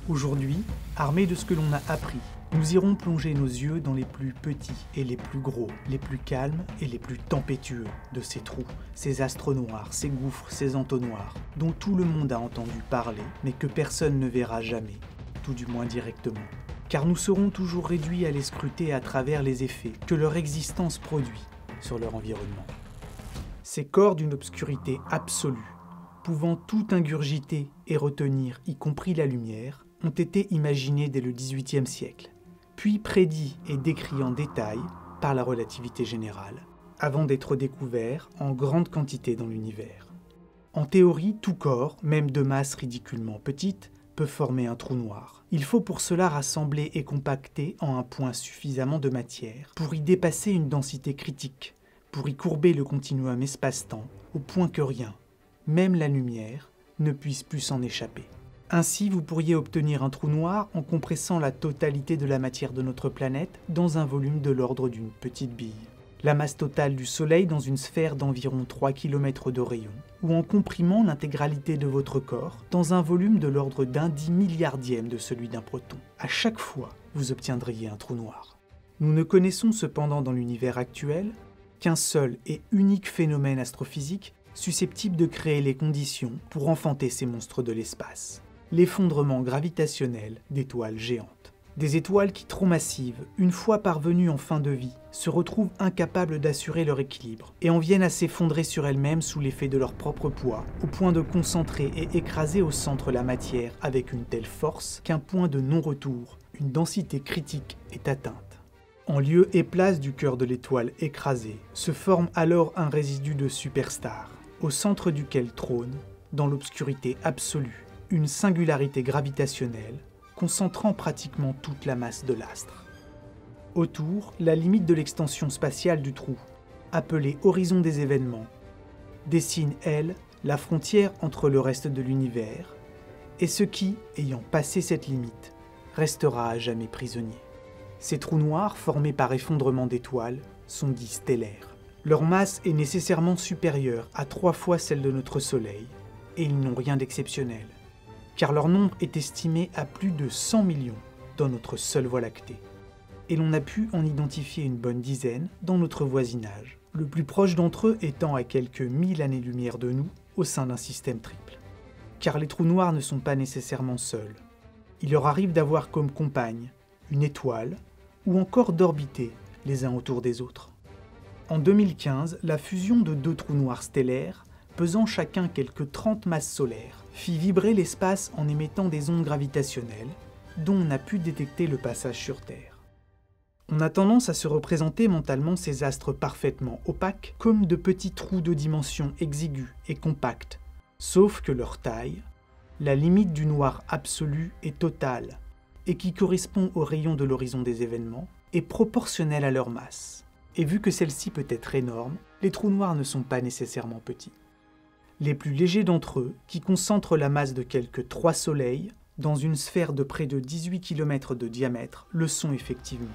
Aujourd'hui, armés de ce que l'on a appris, nous irons plonger nos yeux dans les plus petits et les plus gros, les plus calmes et les plus tempétueux de ces trous, ces astres noirs, ces gouffres, ces entonnoirs, dont tout le monde a entendu parler, mais que personne ne verra jamais, tout du moins directement. Car nous serons toujours réduits à les scruter à travers les effets que leur existence produit sur leur environnement. Ces corps d'une obscurité absolue, pouvant tout ingurgiter et retenir, y compris la lumière, ont été imaginés dès le XVIIIe siècle, puis prédits et décrits en détail par la relativité générale, avant d'être découverts en grande quantité dans l'univers. En théorie, tout corps, même de masse ridiculement petite, peut former un trou noir. Il faut pour cela rassembler et compacter en un point suffisamment de matière pour y dépasser une densité critique, pour y courber le continuum espace-temps au point que rien, même la lumière, ne puisse plus s'en échapper. Ainsi, vous pourriez obtenir un trou noir en compressant la totalité de la matière de notre planète dans un volume de l'ordre d'une petite bille, la masse totale du Soleil dans une sphère d'environ 3 km de rayon, ou en comprimant l'intégralité de votre corps dans un volume de l'ordre d'un 10 milliardième de celui d'un proton. À chaque fois, vous obtiendriez un trou noir. Nous ne connaissons cependant dans l'univers actuel qu'un seul et unique phénomène astrophysique susceptible de créer les conditions pour enfanter ces monstres de l'espace. L'effondrement gravitationnel d'étoiles géantes. Des étoiles qui, trop massives, une fois parvenues en fin de vie, se retrouvent incapables d'assurer leur équilibre et en viennent à s'effondrer sur elles-mêmes sous l'effet de leur propre poids, au point de concentrer et écraser au centre la matière avec une telle force qu'un point de non-retour, une densité critique, est atteinte. En lieu et place du cœur de l'étoile écrasée, se forme alors un résidu de superstar, au centre duquel trône, dans l'obscurité absolue, une singularité gravitationnelle, concentrant pratiquement toute la masse de l'astre. Autour, la limite de l'extension spatiale du trou, appelée horizon des événements, dessine, elle, la frontière entre le reste de l'univers et ce qui, ayant passé cette limite, restera à jamais prisonnier. Ces trous noirs, formés par effondrement d'étoiles, sont dits stellaires. Leur masse est nécessairement supérieure à 3 fois celle de notre Soleil, et ils n'ont rien d'exceptionnel, car leur nombre est estimé à plus de 100 millions dans notre seule Voie lactée. Et l'on a pu en identifier une bonne dizaine dans notre voisinage, le plus proche d'entre eux étant à quelques 1000 années-lumière de nous au sein d'un système triple. Car les trous noirs ne sont pas nécessairement seuls. Il leur arrive d'avoir comme compagne une étoile, ou encore d'orbiter les uns autour des autres. En 2015, la fusion de 2 trous noirs stellaires, pesant chacun quelques 30 masses solaires, fit vibrer l'espace en émettant des ondes gravitationnelles, dont on a pu détecter le passage sur Terre. On a tendance à se représenter mentalement ces astres parfaitement opaques comme de petits trous de dimension exiguës et compacts, sauf que leur taille, la limite du noir absolu est totale, et qui correspond au rayon de l'horizon des événements, est proportionnelle à leur masse. Et vu que celle-ci peut être énorme, les trous noirs ne sont pas nécessairement petits. Les plus légers d'entre eux, qui concentrent la masse de quelques 3 soleils, dans une sphère de près de 18 km de diamètre, le sont effectivement.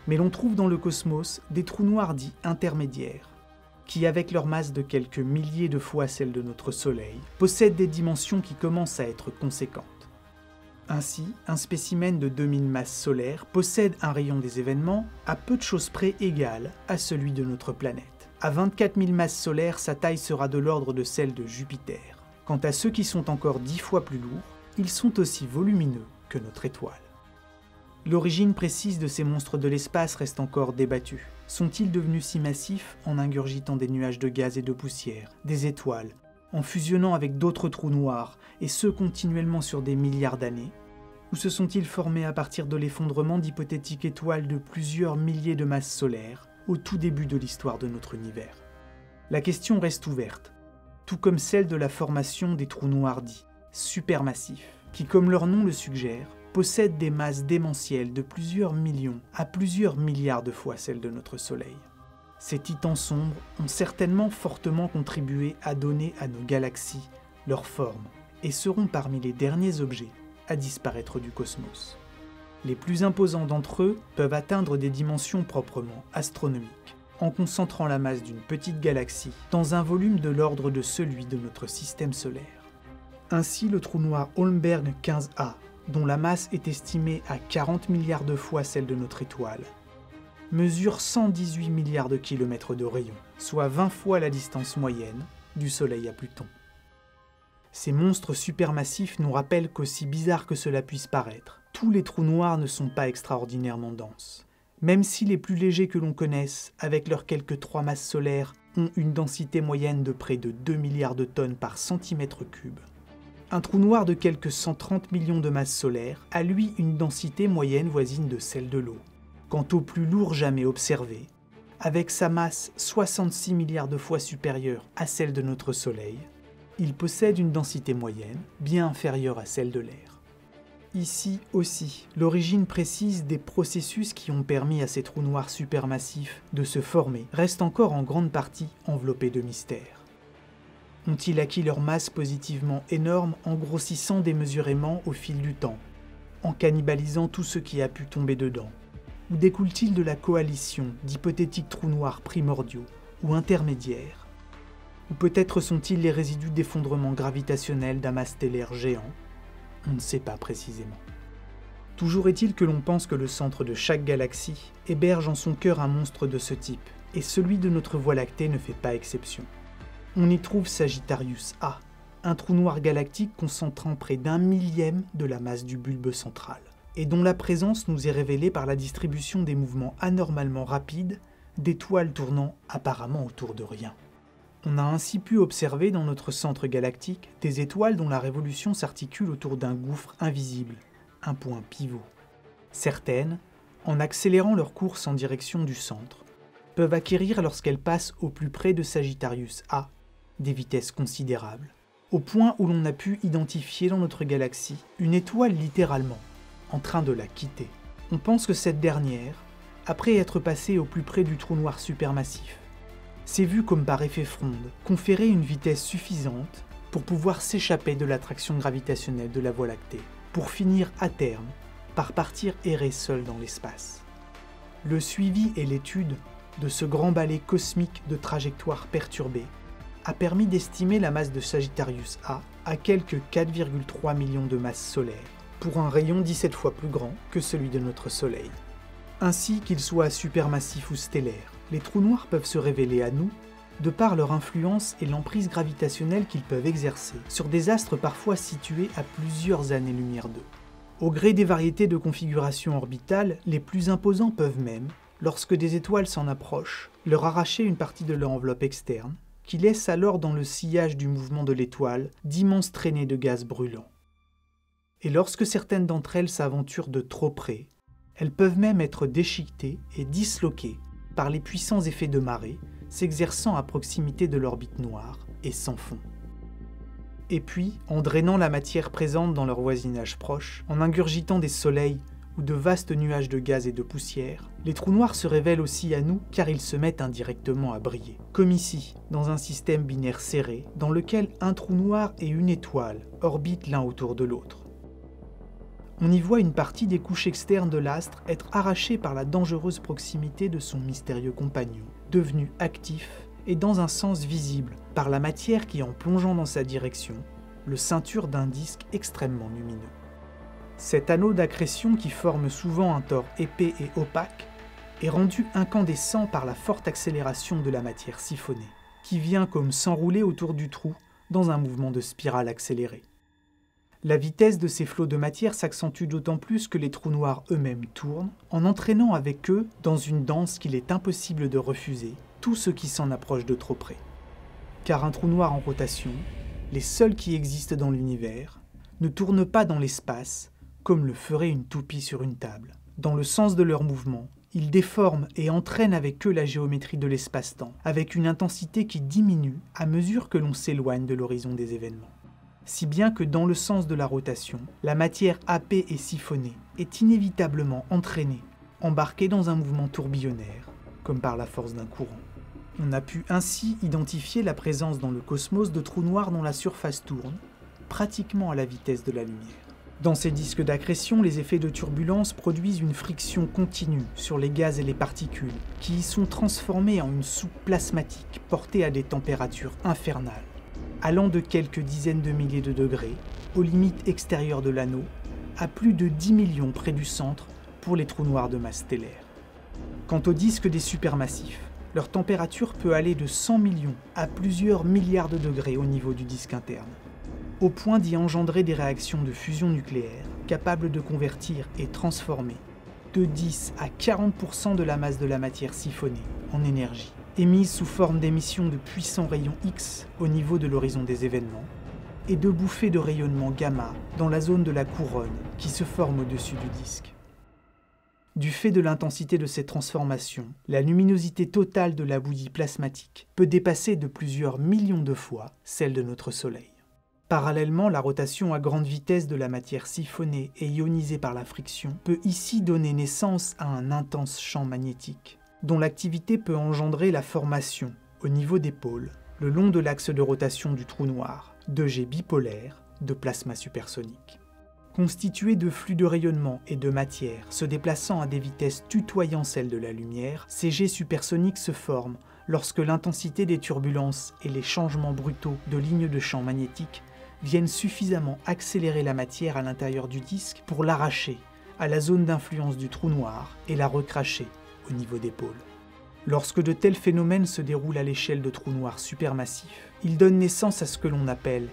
Mais l'on trouve dans le cosmos des trous noirs dits intermédiaires, qui, avec leur masse de quelques milliers de fois celle de notre Soleil, possèdent des dimensions qui commencent à être conséquentes. Ainsi, un spécimen de 2000 masses solaires possède un rayon des événements à peu de choses près égal à celui de notre planète. À 24 000 masses solaires, sa taille sera de l'ordre de celle de Jupiter. Quant à ceux qui sont encore 10 fois plus lourds, ils sont aussi volumineux que notre étoile. L'origine précise de ces monstres de l'espace reste encore débattue. Sont-ils devenus si massifs en ingurgitant des nuages de gaz et de poussière, des étoiles, en fusionnant avec d'autres trous noirs, et ce continuellement sur des milliards d'années? Ou se sont-ils formés à partir de l'effondrement d'hypothétiques étoiles de plusieurs milliers de masses solaires, au tout début de l'histoire de notre univers? La question reste ouverte, tout comme celle de la formation des trous noirs dits supermassifs, qui, comme leur nom le suggère, possèdent des masses démentielles de plusieurs millions à plusieurs milliards de fois celles de notre Soleil. Ces titans sombres ont certainement fortement contribué à donner à nos galaxies leur forme et seront parmi les derniers objets à disparaître du cosmos. Les plus imposants d'entre eux peuvent atteindre des dimensions proprement astronomiques, en concentrant la masse d'une petite galaxie dans un volume de l'ordre de celui de notre système solaire. Ainsi, le trou noir Holmberg 15A dont la masse est estimée à 40 milliards de fois celle de notre étoile, mesure 118 milliards de kilomètres de rayon, soit 20 fois la distance moyenne du Soleil à Pluton. Ces monstres supermassifs nous rappellent qu'aussi bizarre que cela puisse paraître, tous les trous noirs ne sont pas extraordinairement denses. Même si les plus légers que l'on connaisse, avec leurs quelques 3 masses solaires, ont une densité moyenne de près de 2 milliards de tonnes par centimètre cube. Un trou noir de quelques 130 millions de masses solaires a lui une densité moyenne voisine de celle de l'eau. Quant au plus lourd jamais observé, avec sa masse 66 milliards de fois supérieure à celle de notre Soleil, il possède une densité moyenne bien inférieure à celle de l'air. Ici aussi, l'origine précise des processus qui ont permis à ces trous noirs supermassifs de se former reste encore en grande partie enveloppée de mystère. Ont-ils acquis leur masse positivement énorme en grossissant démesurément au fil du temps, en cannibalisant tout ce qui a pu tomber dedans? Ou découle-t-il de la coalition d'hypothétiques trous noirs primordiaux ou intermédiaires? Ou peut-être sont-ils les résidus d'effondrement gravitationnel d'amas stellaires géants? On ne sait pas précisément. Toujours est-il que l'on pense que le centre de chaque galaxie héberge en son cœur un monstre de ce type, et celui de notre Voie lactée ne fait pas exception. On y trouve Sagittarius A, un trou noir galactique concentrant près d'1 millième de la masse du bulbe central, et dont la présence nous est révélée par la distribution des mouvements anormalement rapides d'étoiles tournant apparemment autour de rien. On a ainsi pu observer dans notre centre galactique des étoiles dont la révolution s'articule autour d'un gouffre invisible, un point pivot. Certaines, en accélérant leur course en direction du centre, peuvent acquérir lorsqu'elles passent au plus près de Sagittarius A des vitesses considérables, au point où l'on a pu identifier dans notre galaxie une étoile littéralement en train de la quitter. On pense que cette dernière, après être passée au plus près du trou noir supermassif, s'est vue comme par effet fronde conférer une vitesse suffisante pour pouvoir s'échapper de l'attraction gravitationnelle de la Voie lactée, pour finir à terme par partir errer seule dans l'espace. Le suivi et l'étude de ce grand balai cosmique de trajectoires perturbées a permis d'estimer la masse de Sagittarius A à quelques 4,3 millions de masses solaires, pour un rayon 17 fois plus grand que celui de notre Soleil. Ainsi qu'ils soient supermassifs ou stellaires, les trous noirs peuvent se révéler à nous de par leur influence et l'emprise gravitationnelle qu'ils peuvent exercer sur des astres parfois situés à plusieurs années-lumière d'eux. Au gré des variétés de configurations orbitales, les plus imposants peuvent même, lorsque des étoiles s'en approchent, leur arracher une partie de leur enveloppe externe, qui laisse alors dans le sillage du mouvement de l'étoile d'immenses traînées de gaz brûlant. Et lorsque certaines d'entre elles s'aventurent de trop près, elles peuvent même être déchiquetées et disloquées par les puissants effets de marée s'exerçant à proximité de l'orbite noire et sans fond. Et puis, en drainant la matière présente dans leur voisinage proche, en ingurgitant des soleils ou de vastes nuages de gaz et de poussière, les trous noirs se révèlent aussi à nous car ils se mettent indirectement à briller. Comme ici, dans un système binaire serré, dans lequel un trou noir et une étoile orbitent l'un autour de l'autre. On y voit une partie des couches externes de l'astre être arrachée par la dangereuse proximité de son mystérieux compagnon, devenu actif et dans un sens visible par la matière qui, en plongeant dans sa direction, le ceinture d'un disque extrêmement lumineux. Cet anneau d'accrétion qui forme souvent un tore épais et opaque est rendu incandescent par la forte accélération de la matière siphonnée, qui vient comme s'enrouler autour du trou dans un mouvement de spirale accélérée. La vitesse de ces flots de matière s'accentue d'autant plus que les trous noirs eux-mêmes tournent, en entraînant avec eux, dans une danse qu'il est impossible de refuser, tout ce qui s'en approche de trop près. Car un trou noir en rotation, les seuls qui existent dans l'univers, ne tournent pas dans l'espace comme le ferait une toupie sur une table. Dans le sens de leur mouvement, ils déforment et entraînent avec eux la géométrie de l'espace-temps, avec une intensité qui diminue à mesure que l'on s'éloigne de l'horizon des événements. Si bien que dans le sens de la rotation, la matière happée et siphonnée est inévitablement entraînée, embarquée dans un mouvement tourbillonnaire, comme par la force d'un courant. On a pu ainsi identifier la présence dans le cosmos de trous noirs dont la surface tourne, pratiquement à la vitesse de la lumière. Dans ces disques d'accrétion, les effets de turbulence produisent une friction continue sur les gaz et les particules, qui y sont transformés en une soupe plasmatique portée à des températures infernales, allant de quelques dizaines de milliers de degrés, aux limites extérieures de l'anneau, à plus de 10 millions près du centre pour les trous noirs de masse stellaire. Quant aux disques des supermassifs, leur température peut aller de 100 millions à plusieurs milliards de degrés au niveau du disque interne, au point d'y engendrer des réactions de fusion nucléaire capables de convertir et transformer de 10 à 40% de la masse de la matière siphonnée en énergie, émise sous forme d'émissions de puissants rayons X au niveau de l'horizon des événements, et de bouffées de rayonnement gamma dans la zone de la couronne qui se forme au-dessus du disque. Du fait de l'intensité de ces transformations, la luminosité totale de la bouillie plasmatique peut dépasser de plusieurs millions de fois celle de notre Soleil. Parallèlement, la rotation à grande vitesse de la matière siphonnée et ionisée par la friction peut ici donner naissance à un intense champ magnétique, dont l'activité peut engendrer la formation, au niveau des pôles, le long de l'axe de rotation du trou noir, de jets bipolaires de plasma supersonique. Constitués de flux de rayonnement et de matière se déplaçant à des vitesses tutoyant celles de la lumière, ces jets supersoniques se forment lorsque l'intensité des turbulences et les changements brutaux de lignes de champ magnétique viennent suffisamment accélérer la matière à l'intérieur du disque pour l'arracher à la zone d'influence du trou noir et la recracher au niveau des pôles. Lorsque de tels phénomènes se déroulent à l'échelle de trous noirs supermassifs, ils donnent naissance à ce que l'on appelle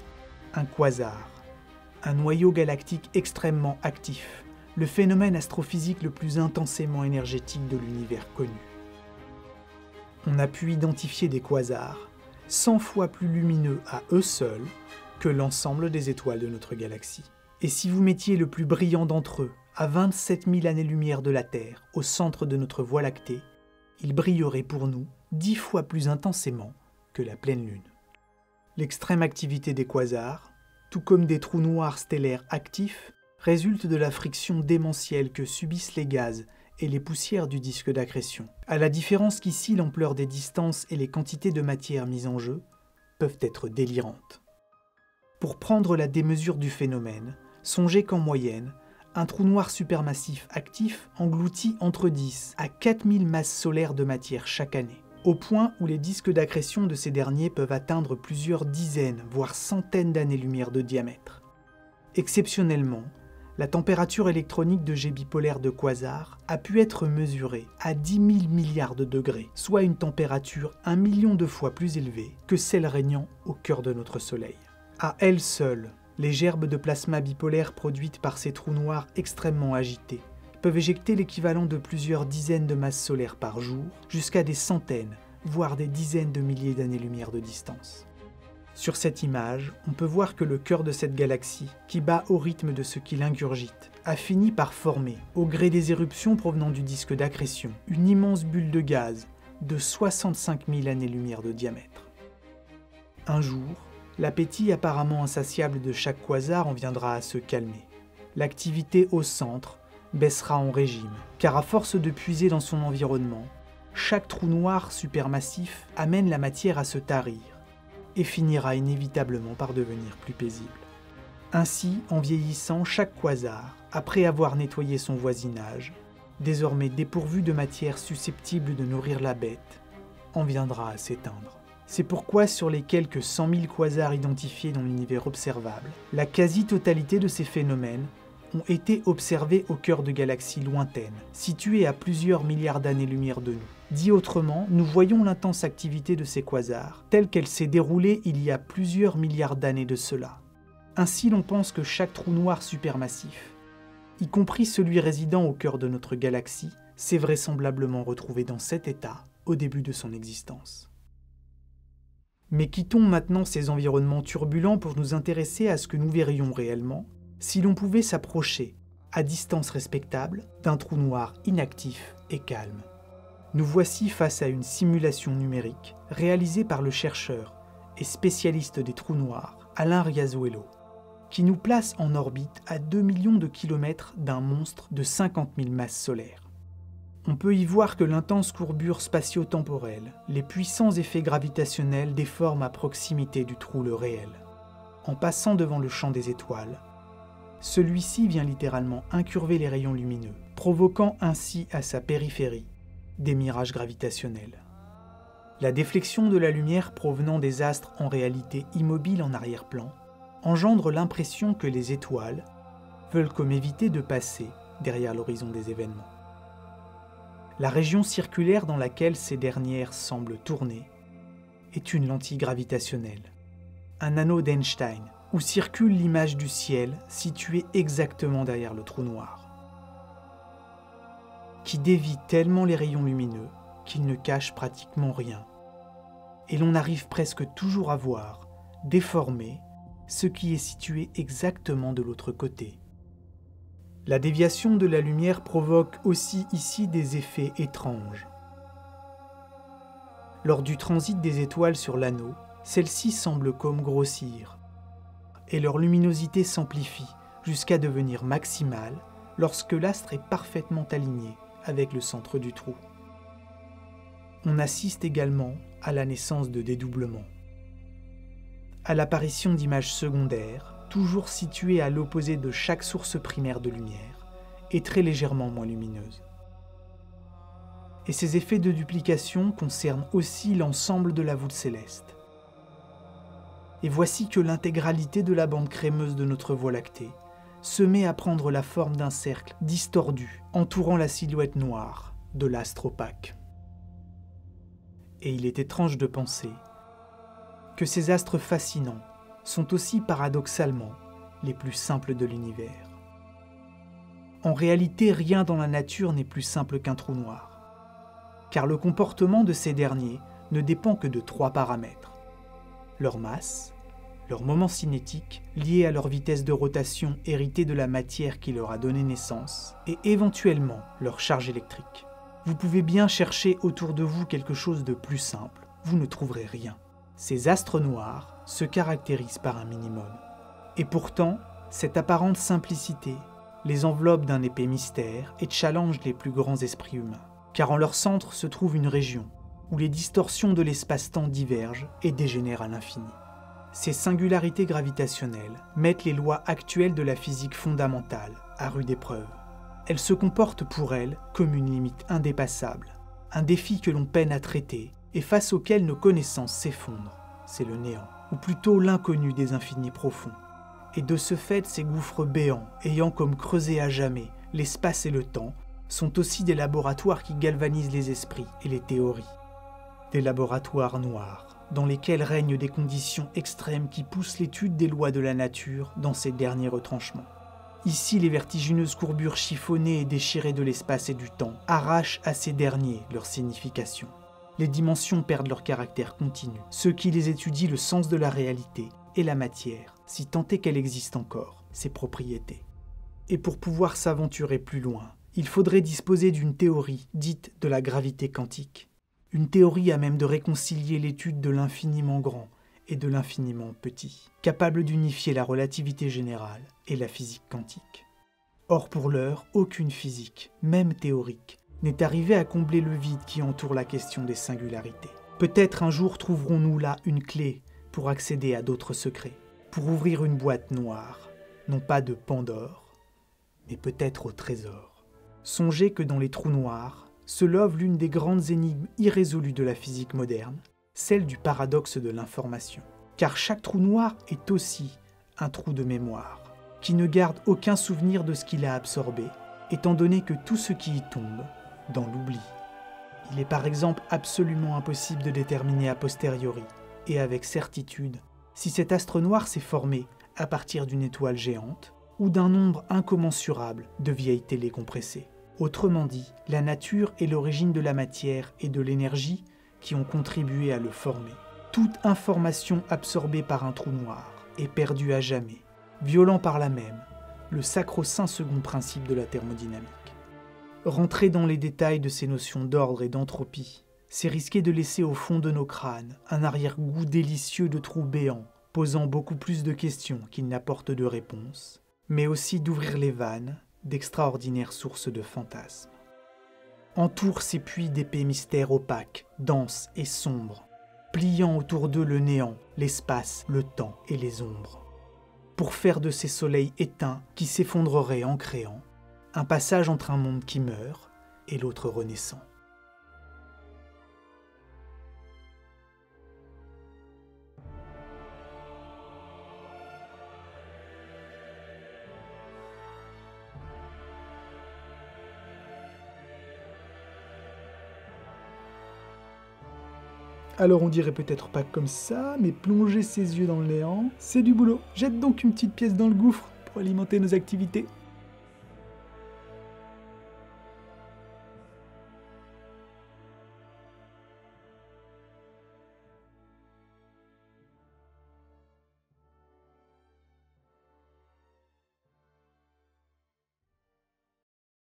un quasar, un noyau galactique extrêmement actif, le phénomène astrophysique le plus intensément énergétique de l'univers connu. On a pu identifier des quasars 100 fois plus lumineux à eux seuls que l'ensemble des étoiles de notre galaxie. Et si vous mettiez le plus brillant d'entre eux à 27 000 années-lumière de la Terre, au centre de notre Voie lactée, il brillerait pour nous 10 fois plus intensément que la pleine Lune. L'extrême activité des quasars, tout comme des trous noirs stellaires actifs, résulte de la friction démentielle que subissent les gaz et les poussières du disque d'accrétion. À la différence qu'ici l'ampleur des distances et les quantités de matière mises en jeu peuvent être délirantes. Pour prendre la démesure du phénomène, songez qu'en moyenne, un trou noir supermassif actif engloutit entre 10 à 4000 masses solaires de matière chaque année, au point où les disques d'accrétion de ces derniers peuvent atteindre plusieurs dizaines, voire centaines d'années-lumière de diamètre. Exceptionnellement, la température électronique de jets bipolaires de quasars a pu être mesurée à 10 000 milliards de degrés, soit une température 1 million de fois plus élevée que celle régnant au cœur de notre Soleil. À elles seules, les gerbes de plasma bipolaire produites par ces trous noirs extrêmement agités peuvent éjecter l'équivalent de plusieurs dizaines de masses solaires par jour, jusqu'à des centaines, voire des dizaines de milliers d'années-lumière de distance. Sur cette image, on peut voir que le cœur de cette galaxie, qui bat au rythme de ce qu'il ingurgite, a fini par former, au gré des éruptions provenant du disque d'accrétion, une immense bulle de gaz de 65 000 années-lumière de diamètre. Un jour, l'appétit apparemment insatiable de chaque quasar en viendra à se calmer. L'activité au centre baissera en régime, car à force de puiser dans son environnement, chaque trou noir supermassif amène la matière à se tarir et finira inévitablement par devenir plus paisible. Ainsi, en vieillissant, chaque quasar, après avoir nettoyé son voisinage, désormais dépourvu de matière susceptible de nourrir la bête, en viendra à s'éteindre. C'est pourquoi sur les quelques 100 000 quasars identifiés dans l'univers observable, la quasi-totalité de ces phénomènes ont été observés au cœur de galaxies lointaines, situées à plusieurs milliards d'années-lumière de nous. Dit autrement, nous voyons l'intense activité de ces quasars, telle qu'elle s'est déroulée il y a plusieurs milliards d'années de cela. Ainsi, l'on pense que chaque trou noir supermassif, y compris celui résidant au cœur de notre galaxie, s'est vraisemblablement retrouvé dans cet état au début de son existence. Mais quittons maintenant ces environnements turbulents pour nous intéresser à ce que nous verrions réellement si l'on pouvait s'approcher, à distance respectable, d'un trou noir inactif et calme. Nous voici face à une simulation numérique réalisée par le chercheur et spécialiste des trous noirs, Alain Riazuelo, qui nous place en orbite à 2 millions de kilomètres d'un monstre de 50 000 masses solaires. On peut y voir que l'intense courbure spatio-temporelle, les puissants effets gravitationnels déforment à proximité du trou le réel. En passant devant le champ des étoiles, celui-ci vient littéralement incurver les rayons lumineux, provoquant ainsi à sa périphérie des mirages gravitationnels. La déflexion de la lumière provenant des astres en réalité immobiles en arrière-plan engendre l'impression que les étoiles, veulent comme éviter de passer derrière l'horizon des événements. La région circulaire dans laquelle ces dernières semblent tourner est une lentille gravitationnelle, un anneau d'Einstein, où circule l'image du ciel située exactement derrière le trou noir, qui dévie tellement les rayons lumineux qu'ils ne cachent pratiquement rien. Et l'on arrive presque toujours à voir, déformé, ce qui est situé exactement de l'autre côté. La déviation de la lumière provoque aussi ici des effets étranges. Lors du transit des étoiles sur l'anneau, celles-ci semblent comme grossir, et leur luminosité s'amplifie jusqu'à devenir maximale lorsque l'astre est parfaitement aligné avec le centre du trou. On assiste également à la naissance de dédoublements, à l'apparition d'images secondaires, toujours situées à l'opposé de chaque source primaire de lumière, et très légèrement moins lumineuses. Et ces effets de duplication concernent aussi l'ensemble de la voûte céleste. Et voici que l'intégralité de la bande crémeuse de notre Voie lactée se met à prendre la forme d'un cercle distordu entourant la silhouette noire de l'astre opaque. Et il est étrange de penser que ces astres fascinants sont aussi paradoxalement les plus simples de l'univers. En réalité, rien dans la nature n'est plus simple qu'un trou noir, car le comportement de ces derniers ne dépend que de 3 paramètres: leur masse, leur moment cinétique lié à leur vitesse de rotation héritée de la matière qui leur a donné naissance, et éventuellement leur charge électrique. Vous pouvez bien chercher autour de vous quelque chose de plus simple, vous ne trouverez rien. Ces astres noirs se caractérisent par un minimum. Et pourtant, cette apparente simplicité les enveloppe d'un épais mystère et challenge les plus grands esprits humains. Car en leur centre se trouve une région où les distorsions de l'espace-temps divergent et dégénèrent à l'infini. Ces singularités gravitationnelles mettent les lois actuelles de la physique fondamentale à rude épreuve. Elles se comportent pour elles comme une limite indépassable, un défi que l'on peine à traiter et face auquel nos connaissances s'effondrent. C'est le néant, ou plutôt l'inconnu des infinis profonds. Et de ce fait, ces gouffres béants, ayant comme creusé à jamais l'espace et le temps, sont aussi des laboratoires qui galvanisent les esprits et les théories. Des laboratoires noirs, dans lesquels règnent des conditions extrêmes qui poussent l'étude des lois de la nature dans ses derniers retranchements. Ici, les vertigineuses courbures chiffonnées et déchirées de l'espace et du temps arrachent à ces derniers leur signification. Les dimensions perdent leur caractère continu. Ceux qui les étudient le sens de la réalité et la matière, si tant est qu'elle existe encore, ses propriétés. Et pour pouvoir s'aventurer plus loin, il faudrait disposer d'une théorie dite de la gravité quantique. Une théorie à même de réconcilier l'étude de l'infiniment grand et de l'infiniment petit, capable d'unifier la relativité générale et la physique quantique. Or pour l'heure, aucune physique, même théorique, n'est arrivée à combler le vide qui entoure la question des singularités. Peut-être un jour trouverons-nous là une clé pour accéder à d'autres secrets, pour ouvrir une boîte noire, non pas de Pandore, mais peut-être au trésor. Songez que dans les trous noirs se love l'une des grandes énigmes irrésolues de la physique moderne, celle du paradoxe de l'information. Car chaque trou noir est aussi un trou de mémoire, qui ne garde aucun souvenir de ce qu'il a absorbé, étant donné que tout ce qui y tombe, dans l'oubli. Il est par exemple absolument impossible de déterminer a posteriori, et avec certitude, si cet astre noir s'est formé à partir d'une étoile géante, ou d'un nombre incommensurable de vieilles télés compressées. Autrement dit, la nature est l'origine de la matière et de l'énergie qui ont contribué à le former. Toute information absorbée par un trou noir est perdue à jamais, violant par là même le sacro-saint second principe de la thermodynamique. Rentrer dans les détails de ces notions d'ordre et d'entropie, c'est risquer de laisser au fond de nos crânes un arrière-goût délicieux de trous béants, posant beaucoup plus de questions qu'ils n'apportent de réponses, mais aussi d'ouvrir les vannes d'extraordinaires sources de fantasmes. Entourent ces puits d'épais mystères opaques, denses et sombres, pliant autour d'eux le néant, l'espace, le temps et les ombres, pour faire de ces soleils éteints qui s'effondreraient en créant un passage entre un monde qui meurt et l'autre renaissant. Alors on dirait peut-être pas comme ça, mais plonger ses yeux dans le néant, c'est du boulot. Jette donc une petite pièce dans le gouffre pour alimenter nos activités.